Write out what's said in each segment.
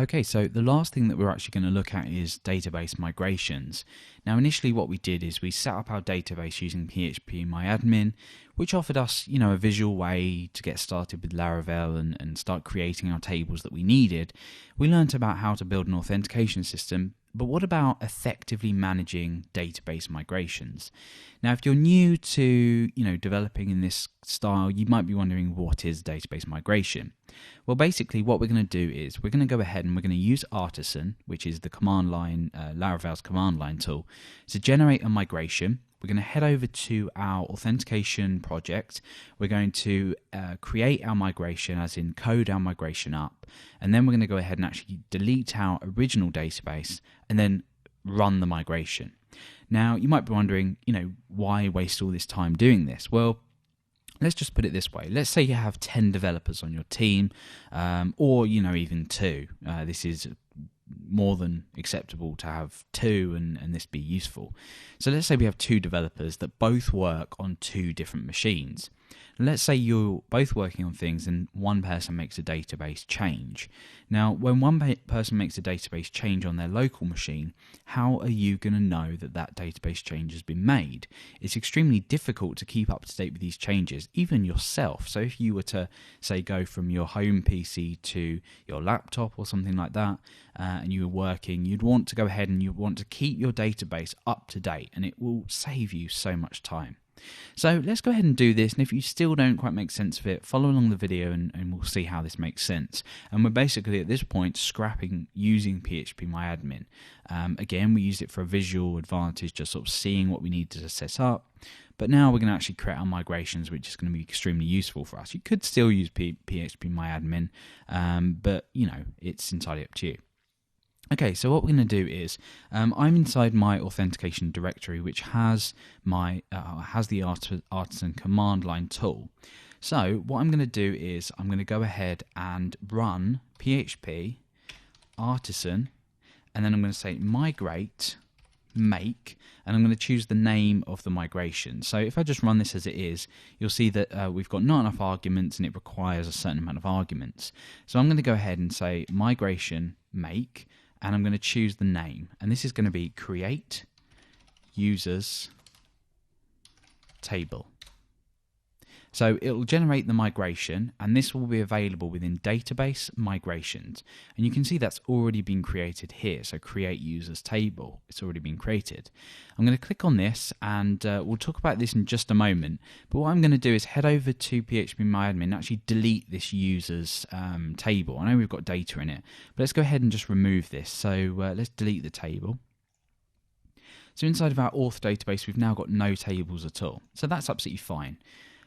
Okay, so the last thing that we're actually going to look at is database migrations. Now, initially what we did is we set up our database using PHP which offered us, a visual way to get started with Laravel and start creating our tables that we needed. We learned about how to build an authentication system, but what about effectively managing database migrations? Now, if you're new to, developing in this style, you might be wondering, what is database migration? Well, basically what we're going to do is we're going to go ahead and we're going to use Artisan, which is the command line, Laravel's command line tool, to generate a migration. We're going to head over to our authentication project. We're going to create our migration, as in code our migration up, and then we're going to go ahead and actually delete our original database and then run the migration. Now, you might be wondering, why waste all this time doing this? Well, let's just put it this way. Let's say you have 10 developers on your team, or even 2. This is more than acceptable to have 2 and this be useful. So let's say we have 2 developers that both work on 2 different machines. Let's say you're both working on things and one person makes a database change. Now, when one person makes a database change on their local machine, how are you going to know that that database change has been made? It's extremely difficult to keep up to date with these changes, even yourself. So if you were to, say, go from your home PC to your laptop or something like that, and you were working, you'd want to go ahead and you want to keep your database up to date, and it will save you so much time. So let's go ahead and do this, and if you still don't quite make sense of it, follow along the video and we'll see how this makes sense. And we're basically at this point scrapping using PHP Again, we used it for a visual advantage, just sort of seeing what we needed to set up. But now we're going to actually create our migrations, which is going to be extremely useful for us. You could still use PHP but it's entirely up to you. Okay, so what we're going to do is, I'm inside my authentication directory, which has the Artisan command line tool. So what I'm going to do is I'm going to go ahead and run PHP Artisan, and then I'm going to say migrate make, and I'm going to choose the name of the migration. So if I just run this as it is, you'll see that we've got not enough arguments and it requires a certain amount of arguments. So I'm going to go ahead and say migration make, and I'm going to choose the name, and this is going to be create users table. So it will generate the migration, and this will be available within database migrations. And you can see that's already been created here. So create users table, it's already been created. I'm going to click on this, and we'll talk about this in just a moment. But what I'm going to do is head over to PHP and actually delete this users table. I know we've got data in it, but let's go ahead and just remove this. So let's delete the table. So inside of our auth database, we've now got no tables at all. So that's absolutely fine.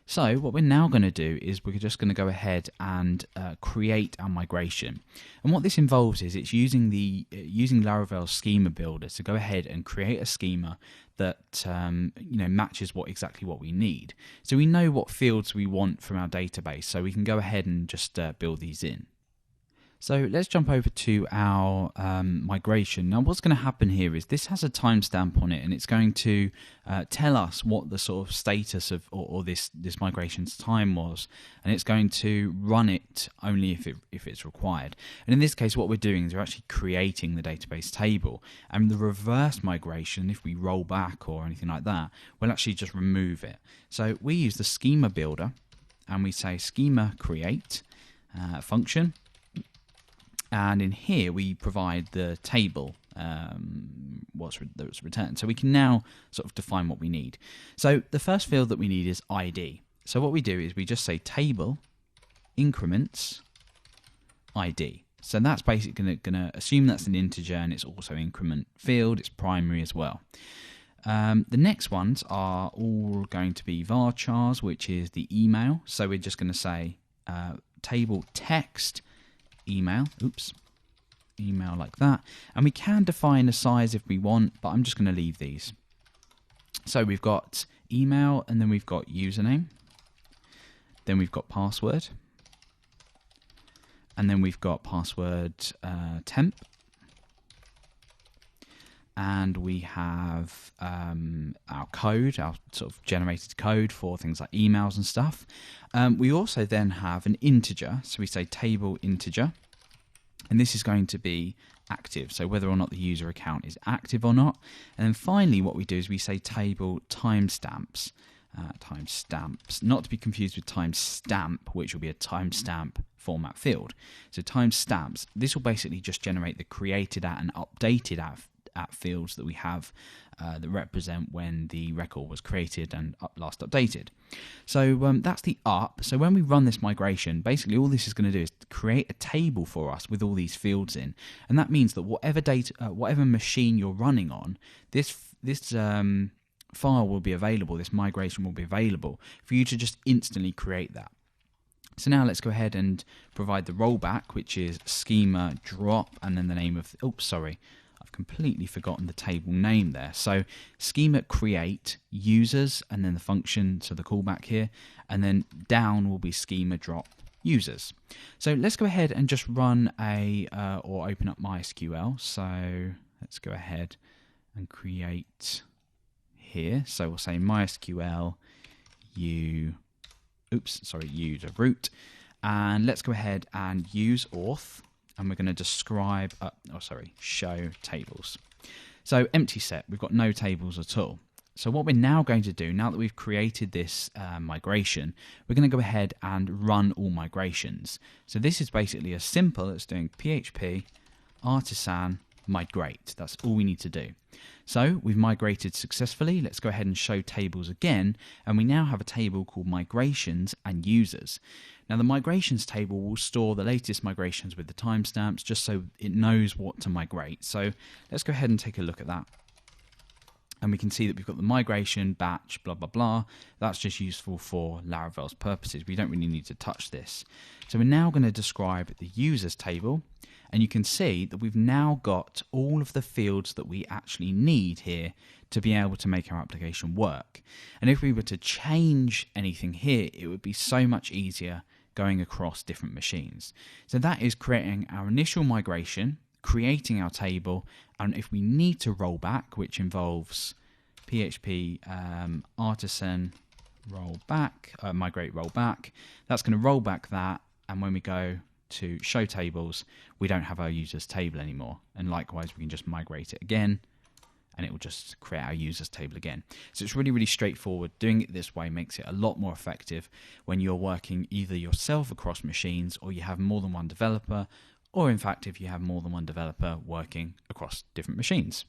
So what we're now going to do is we're just going to go ahead and create our migration. And what this involves is it's using Laravel's schema builder to go ahead and create a schema that matches exactly what we need. So we know what fields we want from our database, so we can go ahead and just build these in. So let's jump over to our migration. Now what's going to happen here is this has a timestamp on it, and it's going to tell us what the sort of status of or this migration's time was, and it's going to run it only if it's required. And in this case what we're doing is we're actually creating the database table, and the reverse migration, if we roll back or anything like that, we'll actually just remove it. So we use the schema builder, and we say schema create function. And in here we provide the table that's returned. So we can now sort of define what we need. So the first field that we need is ID. So what we do is we just say table increments ID. So that's basically going to assume that's an integer, and it's also increment field. It's primary as well. The next ones are all going to be varchars, which is the email. So we're just going to say table text email, email like that, and we can define a size if we want, but I'm just going to leave these. So we've got email, and then we've got username, then we've got password, and then we've got password temp, and we have our code, our sort of generated code for things like emails and stuff. We also then have an integer, so we say table integer, and this is going to be active, so whether or not the user account is active or not. And then finally what we do is we say table timestamps. Timestamps, not to be confused with timestamp, which will be a timestamp format field. So timestamps, this will basically just generate the created at and updated at fields that we have that represent when the record was created and last updated. So that's the up. So when we run this migration, basically all this is going to do is create a table for us with all these fields in, and that means that whatever machine you're running on, this file will be available, this migration will be available for you to just instantly create that. So now let's go ahead and provide the rollback, which is schema drop, and then the name of, oops, sorry, I've completely forgotten the table name there. So schema create users, and then the function, so the callback here, and then down will be schema drop users. So let's go ahead and just run or open up MySQL. So let's go ahead and create here. So we'll say MySQL user root, and let's go ahead and use auth, and we're going to describe show tables. So empty set, we've got no tables at all. So what we're now going to do, now that we've created this migration, we're going to go ahead and run all migrations. So this is basically as simple as doing PHP artisan migrate. That's all we need to do. So we've migrated successfully. Let's go ahead and show tables again, and we now have a table called migrations and users. Now the migrations table will store the latest migrations with the timestamps, just so it knows what to migrate. So let's go ahead and take a look at that. And we can see that we've got the migration, batch, blah, blah, blah. That's just useful for Laravel's purposes. We don't really need to touch this. So we're now going to describe the users table. And you can see that we've now got all of the fields that we actually need here to be able to make our application work. And if we were to change anything here, it would be so much easier going across different machines. So that is creating our initial migration, creating our table, and if we need to roll back, which involves PHP artisan rollback, migrate rollback, that's going to roll back that, and when we go to show tables, we don't have our users table anymore, and likewise we can just migrate it again and it will just create our users table again. So it's really, really straightforward. Doing it this way makes it a lot more effective when you're working either yourself across machines, or you have more than one developer, or in fact if you have more than one developer working across different machines.